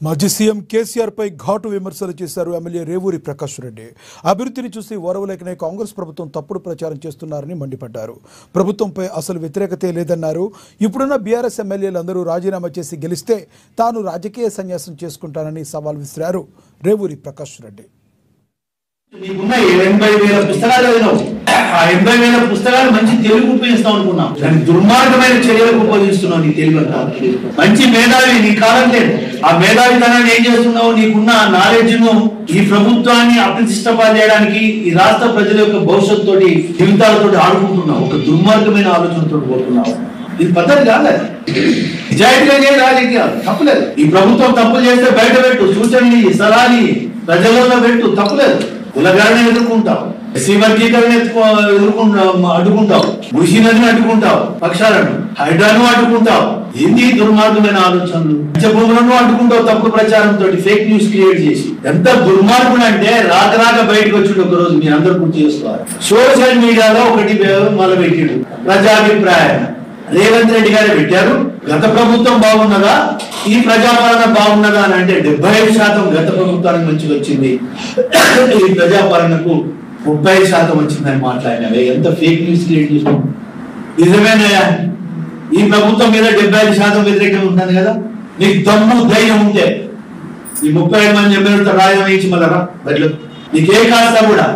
మాజీ సీఎం కేసీఆర్ పై ఘాటు విమర్శలు చేశారు ఎమ్మెల్యే రేవూరి ప్రకాష్ రెడ్డి. అభివృద్ధిని చూసి ఓర్వలేకనే కాంగ్రెస్ ప్రభుత్వం తప్పుడు ప్రచారం చేస్తున్నారని మండిపడ్డారు. ప్రభుత్వంపై అసలు వ్యతిరేకతే లేదన్నారు. ఇప్పుడున్న బీఆర్ఎస్ ఎమ్మెల్యేలందరూ రాజీనామా చేసి గెలిస్తే తాను రాజకీయ సన్యాసం చేసుకుంటానని సవాల్ విసిరారు రేవూరి ప్రకాష్ రెడ్డి. నీకున్న 80,000 పుస్తకాలు చదివినావు. ఆ 80,000 పుస్తకాలు మంచి తెలుగు ఉపయోగిస్తావు అనుకున్నావు. దాని దుర్మార్గమైన చర్యలకు ఉపయోగిస్తున్నావు. నీ తెలుగు మంచి మేధావి, నీ కాలం లేదు. ఆ మేధావితనాన్ని ఏం చేస్తున్నావు? నీకున్న నాలెడ్జ్ ను ఈ ప్రభుత్వాన్ని అప్రతిష్టపాలు చేయడానికి, ఈ రాష్ట్ర ప్రజల యొక్క భవిష్యత్తు జీవితాలతో ఆడుకుంటున్నావు. ఒక దుర్మార్గమైన ఆలోచనతో పోతున్నావు. ఇది పద్ధతి కాదు. నిజాయితీగా రాజకీయాలు తప్పులేదు. ఈ ప్రభుత్వం తప్పులు చేస్తే బయట పెట్టు, సూచనలు సలహాలు ప్రజలలో పెట్టు, తప్పులేదు. కులగారిని ఎదుర్కొంటావు, ఎస్సీ వర్గీకరణ అడ్డుకుంటావు, ముషి నదిని అడ్డుకుంటావు, పక్షాలను హైడ్రాను అడ్డుకుంటావు. ఏంది దుర్మార్గమైన ఆలోచనలు? పంచభూములను అడ్డుకుంటావు తప్పుడు ప్రచారంతో, ఫేక్ న్యూస్ క్రియేట్ చేసి. ఎంత దుర్మార్గుడు అంటే రాక బయటకు వచ్చి ఒక రోజు మీరు అందరూ గుర్తు చేసుకోవాలి. సోషల్ మీడియాలో ఒకటి మొదలుపెట్టిండు ప్రజాభిప్రాయం. రేవంత్ రెడ్డి గారు పెట్టారు, గత ప్రభుత్వం బాగున్నదా, ఈ ప్రజాపాలన బాగున్నదా అని అంటే 75% గత ప్రభుత్వానికి మంచిగా వచ్చింది, ఈ ప్రజాపాలనకు 30% వచ్చిందని మాట్లాడినవే. ఎంత ఫేక్ న్యూస్ క్రియేట్ చేసాం. నిజమేనయ్యా, ఈ ప్రభుత్వం మీద 75% వ్యతిరేకంగా ఉంటుంది కదా. నీకు దమ్ము ధైర్యం ఉంటే ఈ 35 మంది ఎమ్మెల్యేలతో రాజీనామా ఇచ్చి మళ్ళా బయట నీకే కాస్త కూడా